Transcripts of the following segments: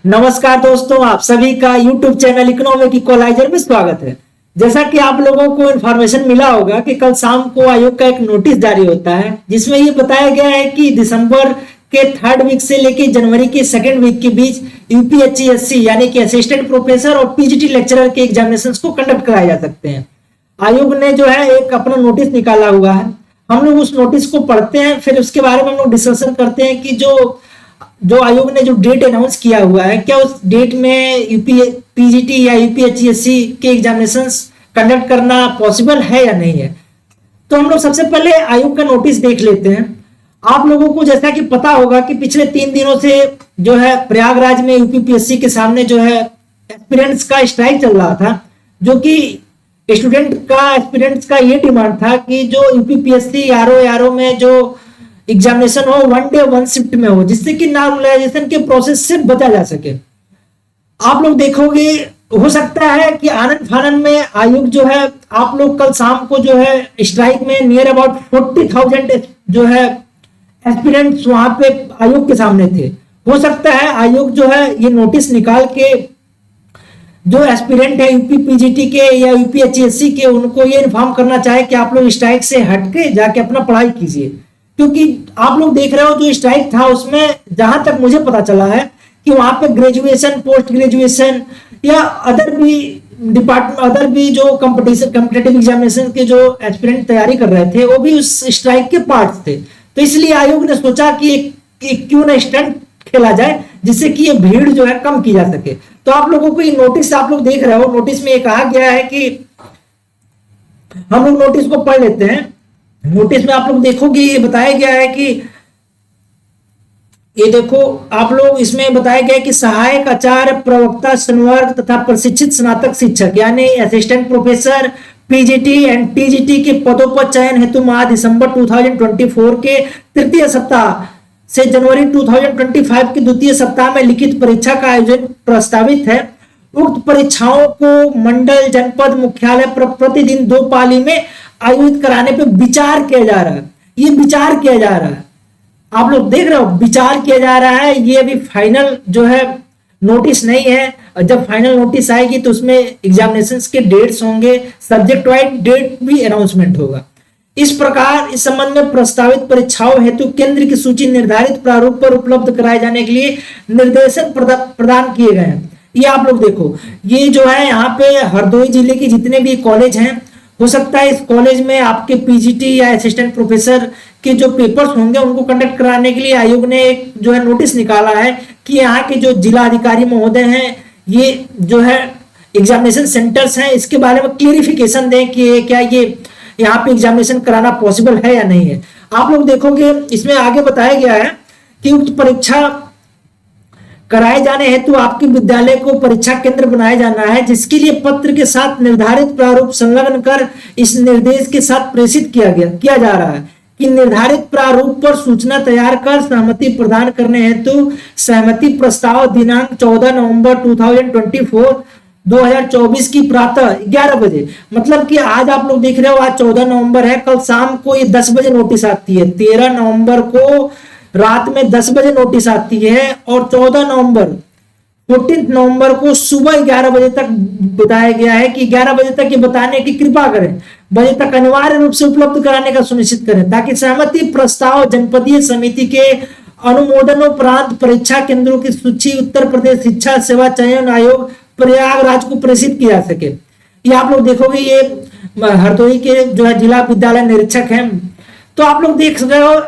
नमस्कार दोस्तों, आप सभी का YouTube चैनल इकोनॉमिक इक्वलाइजर में स्वागत है। जैसा कि आप लोगों को इन्फॉर्मेशन मिला होगा कि कल शाम को आयोग का एक नोटिस जारी होता है, जिसमें ये बताया गया है कि दिसंबर के 3rd वीक से लेकर जनवरी के 2nd वीक के बीच यूपीएचईएससी यानी कि असिस्टेंट प्रोफेसर और पीजीटी लेक्चरर के एग्जामिनेशन को कंडक्ट कराए जा सकते हैं। आयोग ने जो है एक अपना नोटिस निकाला हुआ है। हम लोग उस नोटिस को पढ़ते हैं, फिर उसके बारे में हम लोग डिस्कशन करते हैं कि जो आयोग ने जो डेट अनाउंस किया हुआ है, क्या उस डेट में पीजीटी या यूपीएचईएससी के एग्जामिनेशंस कंडक्ट करना पॉसिबल है या नहीं है। तो हम लोग सबसे पहले आयोग का नोटिस देख लेते हैं। आप लोगों को जैसा कि पता होगा कि पिछले 3 दिनों से जो है प्रयागराज में यूपीपीएससी के सामने जो है एस्पिरेंट्स का स्ट्राइक चल रहा था, जो कि एस्पिरेंट्स का ये डिमांड था कि जो यूपीपीएससी आरओ में जो एग्जामिनेशन हो 1 डे 1 शिफ्ट में हो, जिससे कि नॉर्मलाइजेशन के प्रोसेस से बचा जा सके। आप लोग देखोगे, हो सकता है कि आनंद फानन में आयोग जो है, आप लोग कल शाम को जो है स्ट्राइक में नियर अबाउट 40,000 जो है एस्पिरेंट्स वहां पे आयोग के सामने थे। हो सकता है आयोग जो है ये नोटिस निकाल के जो एस्पिरेंट है यूपी पीजीटी के या यूपीएचईएससी के, उनको ये इन्फॉर्म करना चाहे कि आप लोग स्ट्राइक से हटके जाके अपना पढ़ाई कीजिए। क्योंकि आप लोग देख रहे हो जो स्ट्राइक था उसमें जहां तक मुझे पता चला है कि वहां पे ग्रेजुएशन, पोस्ट ग्रेजुएशन या अदर भी जो कॉम्पिटिटिव एग्जामिनेशन के जो एस्पिरेंट तैयारी कर रहे थे वो भी उस स्ट्राइक के पार्ट्स थे। तो इसलिए आयोग ने सोचा कि क्यों ना स्टंट खेला जाए, जिससे कि ये भीड़ जो है कम की जा सके। तो आप लोगों को ये नोटिस आप लोग देख रहे हो, नोटिस में ये कहा गया है कि हम लोग नोटिस को पढ़ लेते हैं। नोटिस में आप लोग देखोगे ये बताया गया है कि ये देखो, आप लोग इसमें बताया गया है कि सहायक आचार्य, प्रवक्ता, संवर्ग तथा प्रशिक्षित स्नातक शिक्षक यानी assistant professor PGT and TGT के पदों पर चयन हेतु माह दिसंबर 2024 के तृतीय सप्ताह से जनवरी 2025 के द्वितीय सप्ताह में लिखित परीक्षा का आयोजन प्रस्तावित है। उक्त परीक्षाओं को मंडल, जनपद मुख्यालय पर प्रतिदिन 2 पाली में आयोजित कराने पे विचार किया जा रहा है। ये विचार किया जा रहा है, आप लोग देख रहे हो, विचार किया जा रहा है। ये अभी फाइनल जो है नोटिस नहीं है, और जब फाइनल नोटिस आएगी तो उसमें एग्जामिनेशंस के डेट्स होंगे, सब्जेक्ट वाइज डेट भी अनाउंसमेंट होगा। इस प्रकार इस संबंध में प्रस्तावित परीक्षाओं हेतु केंद्र की सूची निर्धारित प्रारूप पर उपलब्ध कराए जाने के लिए निर्देशन प्रदान किए गए हैं। ये आप लोग देखो, ये जो है यहाँ पे हरदोई जिले के जितने भी कॉलेज हैं, हो सकता है इस कॉलेज में आपके पीजीटी या असिस्टेंट प्रोफेसर के जो पेपर्स होंगे उनको कंडक्ट कराने के लिए आयोग ने एक जो है नोटिस निकाला है कि यहाँ के जो जिला अधिकारी महोदय हैं, ये जो है एग्जामिनेशन सेंटर्स हैं, इसके बारे में क्लियरिफिकेशन दें कि क्या ये यहाँ पे एग्जामिनेशन कराना पॉसिबल है या नहीं है। आप लोग देखोगे इसमें आगे बताया गया है कि उक्त परीक्षा कराए जाने हेतु आपके विद्यालय को परीक्षा केंद्र बनाया जाना है, जिसके लिए पत्र के साथ निर्धारित प्रारूप संलग्न कर इस निर्देश के साथ प्रेषित किया जा रहा है कि निर्धारित प्रारूप पर सूचना तैयार कर सहमति प्रदान करने हेतु सहमति प्रस्ताव दिनांक 14 नवंबर 2024 की प्रातः 11 बजे, मतलब कि आज आप लोग देख रहे हो आज 14 नवंबर है, कल शाम को ये 10 बजे नोटिस आती है। 13 नवंबर को रात में 10 बजे नोटिस आती है और 14 नवंबर को सुबह 11 बजे तक बताया गया है कि 11 बजे तक ये बताने की कृपा करें, बजे तक अनिवार्य रूप से उपलब्ध कराने का सुनिश्चित करें, ताकि सहमति प्रस्ताव जनपदीय समिति के अनुमोदनोपरांत परीक्षा केंद्रों की सूची उत्तर प्रदेश शिक्षा सेवा चयन आयोग प्रयागराज को प्रेषित किया जा सके। ये आप लोग देखोगे, ये हरदोई के जो है जिला विद्यालय निरीक्षक हैं। तो आप लोग देख रहे हो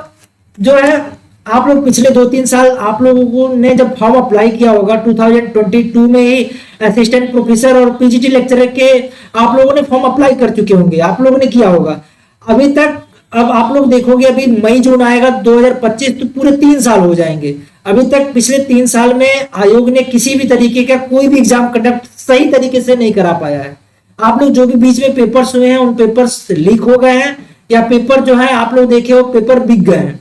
जो है, आप लोग पिछले 2-3 साल आप लोगों ने जब फॉर्म अप्लाई किया होगा 2022 में ही असिस्टेंट प्रोफेसर और पीजीटी लेक्चरर के आप लोगों ने फॉर्म अप्लाई कर चुके होंगे, आप लोगों ने किया होगा अभी तक। अब आप लोग देखोगे अभी मई जून आएगा 2025, तो पूरे 3 साल हो जाएंगे। अभी तक पिछले 3 साल में आयोग ने किसी भी तरीके का कोई भी एग्जाम कंडक्ट सही तरीके से नहीं करा पाया है। आप लोग जो भी बीच में पेपर्स हुए हैं उन पेपर्स लीक हो गए हैं, या पेपर जो है आप लोग देखे हो पेपर बिक गए हैं।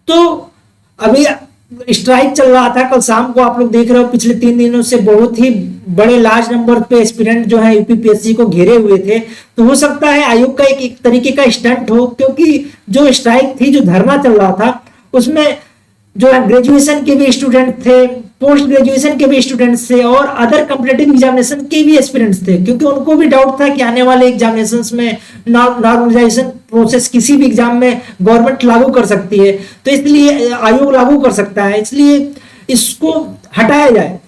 तो अभी स्ट्राइक चल रहा था कल शाम को, आप लोग देख रहे हो पिछले 3 दिनों से बहुत ही बड़े लार्ज नंबर पे एस्पिरेंट जो है यूपीपीएससी को घेरे हुए थे। तो हो सकता है आयोग का एक तरीके का स्टंट हो, क्योंकि जो स्ट्राइक थी, जो धरना चल रहा था, उसमें जो है ग्रेजुएशन के भी स्टूडेंट थे, पोस्ट ग्रेजुएशन के भी स्टूडेंट्स थे और अदर कॉम्पिटेटिव एग्जामिनेशन के भी एस्पिरेंट्स थे, क्योंकि उनको भी डाउट था कि आने वाले एग्जामिनेशंस में नॉर्मलाइजेशन प्रोसेस किसी भी एग्जाम में गवर्नमेंट लागू कर सकती है, तो इसलिए आयोग लागू कर सकता है, इसलिए इसको हटाया जाए,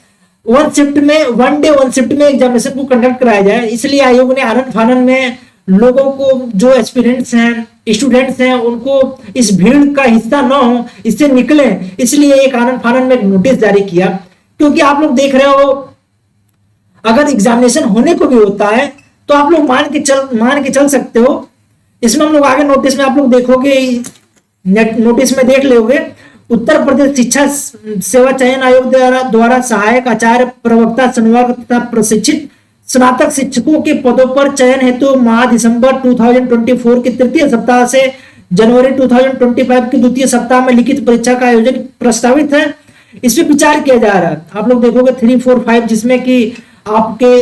वन डे वन शिफ्ट में एग्जामिनेशन को कंडक्ट कराया जाए। इसलिए आयोग ने आनन फानन में लोगों को, जो एस्पिरेंट्स हैं, स्टूडेंट्स हैं, उनको इस भीड़ का हिस्सा न हो, इससे निकले, इसलिए एक आनन फानन में एक नोटिस जारी किया। क्योंकि आप लोग देख रहे हो, अगर एग्जामिनेशन होने को भी होता है तो आप लोग मान के चल सकते हो, इसमें हम लोग आगे नोटिस में आप लोग देखोगे, नोटिस में देख लोगे, उत्तर प्रदेश शिक्षा सेवा चयन आयोग द्वारा सहायक आचार्य, प्रवक्ता, संवर्ग तथा प्रशिक्षित स्नातक शिक्षकों के पदों पर चयन हेतु माह दिसंबर 2024 के तृतीय सप्ताह से जनवरी 2025 के द्वितीय सप्ताह में लिखित परीक्षा का आयोजन प्रस्तावित है। इस पे विचार किया जा रहा है। आप लोग देखोगे 3, 4, 5, जिसमें कि आपके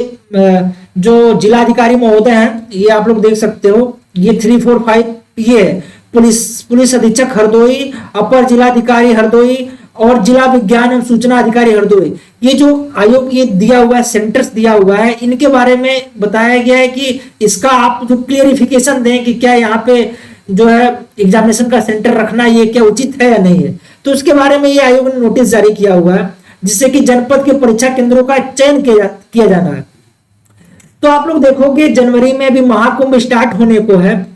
जो जिलाधिकारी महोदय हैं, ये आप लोग देख सकते हो, ये 3, 4, 5 ये है। पुलिस अधीक्षक हरदोई, अपर जिलाधिकारी हरदोई और जिला विज्ञान एवं सूचना अधिकारी हरदोई, ये जो आयोग ये दिया हुआ है, सेंटर्स दिया हुआ है, इनके बारे में बताया गया है कि इसका आप जो क्लियरिफिकेशन दें कि क्या यहाँ पे जो है एग्जामिनेशन का सेंटर रखना ये क्या उचित है या नहीं है, तो उसके बारे में ये आयोग ने नोटिस जारी किया हुआ है, जिससे कि जनपद के परीक्षा केंद्रों का चयन किया जाना है। तो आप लोग देखोगे जनवरी में अभी महाकुंभ स्टार्ट होने को है,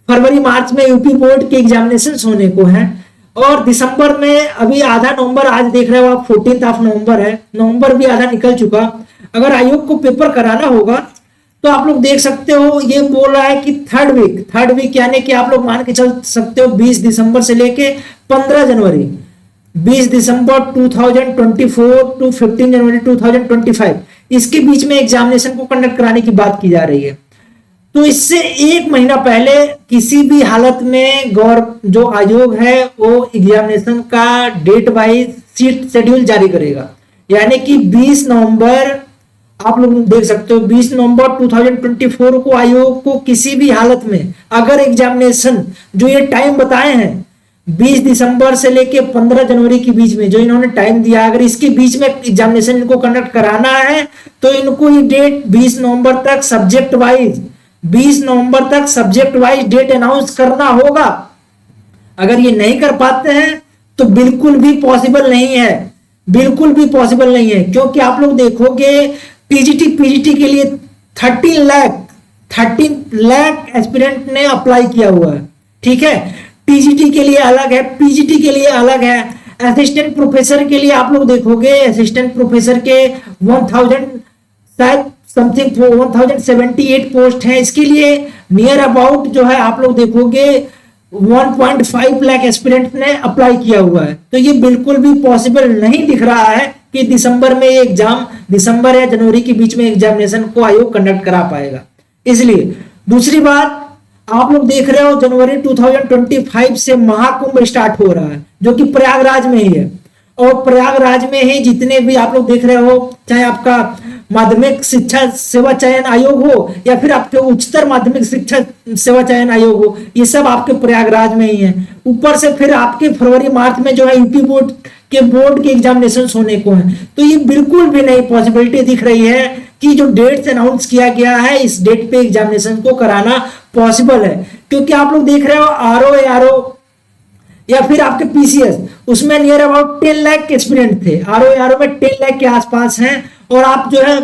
फरवरी मार्च में यूपी बोर्ड के एग्जामिनेशन होने को है, और दिसंबर में अभी आधा नवंबर, आज देख रहे हो आप 14 नवंबर है, नवंबर भी आधा निकल चुका। अगर आयोग को पेपर कराना होगा तो आप लोग देख सकते हो, ये बोल रहा है कि थर्ड वीक यानी कि आप लोग मान के चल सकते हो 20 दिसंबर से लेके 15 जनवरी, 20 दिसंबर 2024 टू 15 जनवरी 2025, इसके बीच में एग्जामिनेशन को कंडक्ट कराने की बात की जा रही है। तो इससे एक महीना पहले किसी भी हालत में जो आयोग है वो एग्जामिनेशन का डेट वाइज सीट शेड्यूल जारी करेगा, यानी कि 20 नवंबर, आप लोग देख सकते हो 20 नवंबर 2024 को आयोग को किसी भी हालत में अगर एग्जामिनेशन जो ये टाइम बताए हैं 20 दिसंबर से लेके 15 जनवरी के बीच में जो इन्होंने टाइम दिया, अगर इसके बीच में एग्जामिनेशन इनको कंडक्ट कराना है तो इनको ये डेट 20 नवंबर तक सब्जेक्ट वाइज डेट अनाउंस करना होगा। अगर ये नहीं कर पाते हैं तो बिल्कुल भी पॉसिबल नहीं है, क्योंकि आप लोग देखोगे पीजीटी के लिए 13 लाख एस्पिरेंट ने अप्लाई किया हुआ है, ठीक है। टीजीटी के लिए अलग है, पीजीटी के लिए अलग है। असिस्टेंट प्रोफेसर के लिए आप लोग देखोगे, असिस्टेंट प्रोफेसर के 1078 पोस्ट हैं, इसके लिए नियर अबाउट जो है आप लोग देखोगे 1.5 लाख एस्पिरेंट ने अप्लाई किया हुआ है। तो ये बिल्कुल भी पॉसिबल नहीं दिख रहा है कि दिसंबर या जनवरी के बीच में एग्जामिनेशन को आयोग कंडक्ट करा पाएगा। इसलिए दूसरी बात, आप लोग देख रहे हो जनवरी 2025 से महाकुंभ स्टार्ट हो रहा है, जो कि प्रयागराज में ही है, और प्रयागराज में ही जितने भी आप लोग देख रहे हो, चाहे आपका माध्यमिक शिक्षा सेवा चयन आयोग हो या फिर आपके उच्चतर माध्यमिक शिक्षा सेवा चयन आयोग हो, ये सब आपके प्रयागराज में ही है। ऊपर से फिर आपके फरवरी मार्च में जो है यूपी बोर्ड के एग्जामिनेशन होने को है। तो ये बिल्कुल भी नहीं पॉसिबिलिटी दिख रही है कि जो डेट्स अनाउंस किया गया है इस डेट पे एग्जामिनेशन को कराना पॉसिबल है, क्योंकि आप लोग देख रहे हो आरओ या फिर आपके पीसीएस, उसमें नियर अबाउट 10 लाख एस्पिरेंट थे, आरओ में 10 लाख के आसपास हैं, और आप जो है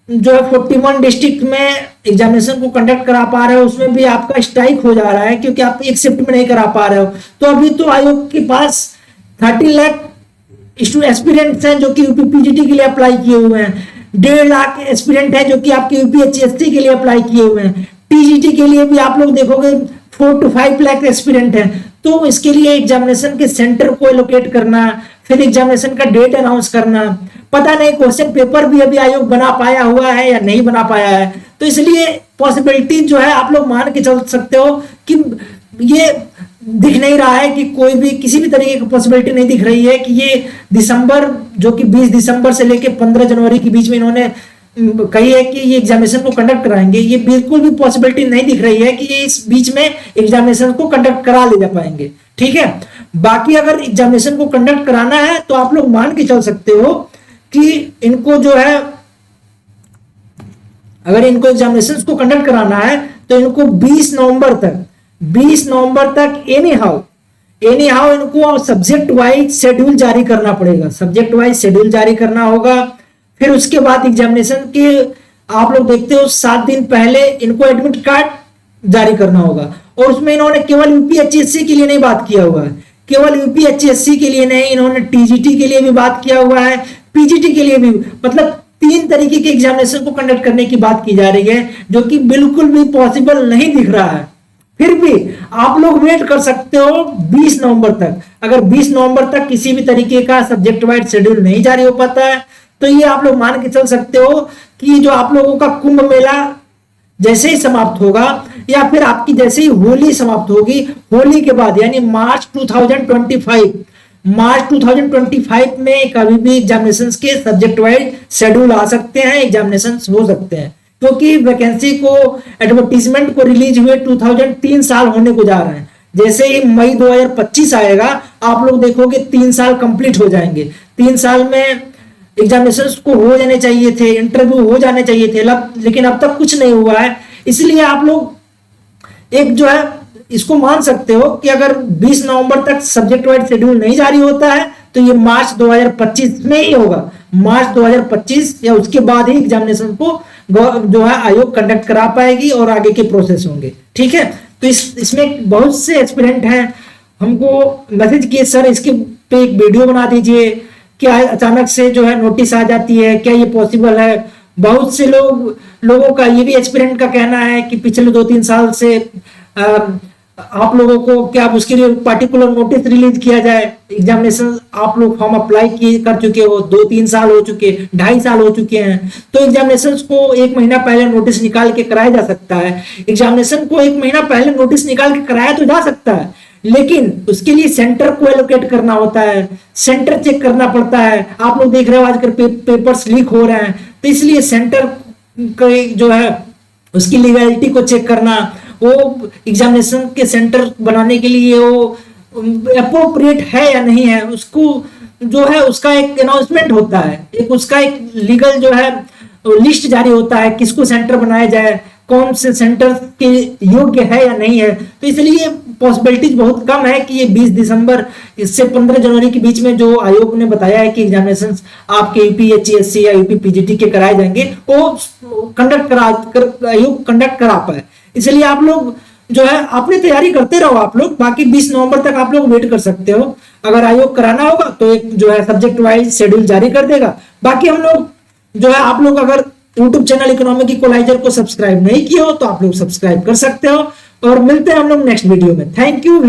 41 डिस्ट्रिक्ट में एग्जामिनेशन को कंडक्ट करा पा रहे हो, उसमें भी आपका स्ट्राइक हो जा रहा है क्योंकि आप एक शिफ्ट में नहीं करा पा रहे हो। तो अभी तो आयोग के पास 30 लाख एस्पिरेंट्स हैं जो कि यूपीपीजीटी के लिए अप्लाई किए हुए हैं, 1.5 लाख एस्पिरेंट है जो कि आपके यूपीएचएससी के लिए अप्लाई किए हुए हैं, टीजीटी के लिए भी आप लोग देखोगे 4 to 5 लाख एस्पिरेंट है। तो इसके लिए एग्जामिनेशन के सेंटर को एलोकेट करना, फिर एग्जामिनेशन का डेट अनाउंस करना, पता नहीं क्वेश्चन पेपर भी अभी आयोग बना पाया हुआ है या नहीं बना पाया है। तो इसलिए पॉसिबिलिटी जो है आप लोग मान के चल सकते हो कि ये दिख नहीं रहा है कि कोई भी किसी भी तरीके की पॉसिबिलिटी नहीं दिख रही है कि ये दिसंबर, जो कि 20 दिसंबर से लेके 15 जनवरी के बीच में इन्होंने कही है कि ये एग्जामिनेशन को कंडक्ट कराएंगे, ये बिल्कुल भी पॉसिबिलिटी नहीं दिख रही है कि ये इस बीच में एग्जामिनेशन को कंडक्ट करा ले जा पाएंगे, ठीक है। बाकी अगर एग्जामिनेशन को कंडक्ट कराना है तो आप लोग मान के चल सकते हो कि इनको जो है, अगर इनको एग्जामिनेशन को कंडक्ट कराना है तो इनको 20 नवंबर तक एनी हाउ इनको सब्जेक्ट वाइज शेड्यूल जारी करना पड़ेगा, सब्जेक्ट वाइज शेड्यूल जारी करना होगा। फिर उसके बाद एग्जामिनेशन के आप लोग देखते हो 7 दिन पहले इनको एडमिट कार्ड जारी करना होगा। और उसमें इन्होंने केवल यूपीएचएससी के लिए नहीं बात किया हुआ है, केवल यूपीएचएससी के लिए नहीं, इन्होंने टीजीटी के लिए भी बात किया हुआ है, पीजीटी के लिए भी, मतलब 3 तरीके के एग्जामिनेशन को कंडक्ट करने की बात की जा रही है, जो कि बिल्कुल भी पॉसिबल नहीं दिख रहा है। फिर भी आप लोग वेट कर सकते हो 20 नवंबर तक। अगर 20 नवंबर तक किसी भी तरीके का सब्जेक्ट वाइज शेड्यूल नहीं जारी हो पाता है तो ये आप लोग मान के चल सकते हो कि जो आप लोगों का कुंभ मेला जैसे ही समाप्त होगा या फिर आपकी जैसे ही होली समाप्त होगी, होली के बाद यानी मार्च 2025 में कभी भी एग्जामिनेशंस के सब्जेक्ट वाइज शेड्यूल आ सकते हैं, एग्जामिनेशंस हो सकते हैं, क्योंकि वैकेंसी को एडवर्टीजमेंट को रिलीज हुए 3 साल होने को जा रहे हैं। जैसे ही मई 2025 आएगा आप लोग देखोगे 3 साल कंप्लीट हो जाएंगे। 3 साल में एग्जामिनेशंस को हो जाने चाहिए थे, इंटरव्यू हो जाने चाहिए थे, लेकिन अब तक कुछ नहीं हुआ है। इसलिए आप लोग एक जो है इसको मान सकते हो कि अगर 20 नवंबर तक सब्जेक्ट वाइज शेड्यूल नहीं जारी होता है तो ये मार्च 2025 में ही होगा, मार्च 2025 या उसके बाद ही एग्जामिनेशन को जो है आयोग कंडक्ट करा पाएगी और आगे के प्रोसेस होंगे। ठीक है, तो इसमें बहुत से एस्पिरेंट हैं, हमको मैसेज किए सर इसके पे एक वीडियो बना दीजिए, क्या अचानक से जो है नोटिस आ जाती है, क्या ये पॉसिबल है। बहुत से लोगों का ये भी एस्पिरेंट का कहना है कि पिछले 2-3 साल से आप लोगों को क्या उसके लिए पार्टिकुलर नोटिस रिलीज किया जाए। एग्जामिनेशन आप लोग फॉर्म अप्लाई कर चुके हो, 2-3 साल हो चुके, 2.5 साल हो चुके हैं, तो एग्जामिनेशन को 1 महीना पहले नोटिस निकाल के कराया जा सकता है। एग्जामिनेशन को 1 महीना पहले नोटिस निकाल के कराया तो जा सकता है, लेकिन उसके लिए सेंटर को एलोकेट करना होता है, सेंटर चेक करना पड़ता है। आप लोग देख रहे हो आजकल पेपर्स लीक हो रहे हैं, तो इसलिए सेंटर का जो है उसकी लीगैलिटी को चेक करना, वो एग्जामिनेशन के सेंटर बनाने के लिए वो अप्रोप्रिएट है या नहीं है, उसको जो है उसका एक अनाउंसमेंट होता है, एक उसका एक लीगल जो है लिस्ट जारी होता है, किसको सेंटर बनाया जाए, कौन से सेंटर के योग्य है या नहीं है। तो इसलिए पॉसिबिलिटीज बहुत कम है कि ये 20 दिसंबर इससे 15 जनवरी के बीच में जो आयोग ने बताया है कि एग्जामिनेशन आपके यूपीएचएससी या यूपी पीजीटी के कराए जाएंगे, वो आयोग कंडक्ट करा पाए। इसलिए आप लोग जो है अपनी तैयारी करते रहो आप लोग, बाकी 20 नवंबर तक आप लोग वेट कर सकते हो। अगर आयोग कराना होगा तो एक जो है सब्जेक्ट वाइज शेड्यूल जारी कर देगा। बाकी हम लोग जो है, आप लोग अगर यूट्यूब चैनल इकोनॉमिक इक्वलाइजर को सब्सक्राइब नहीं किया हो तो आप लोग सब्सक्राइब कर सकते हो, और मिलते हैं हम लोग नेक्स्ट वीडियो में। Thank you.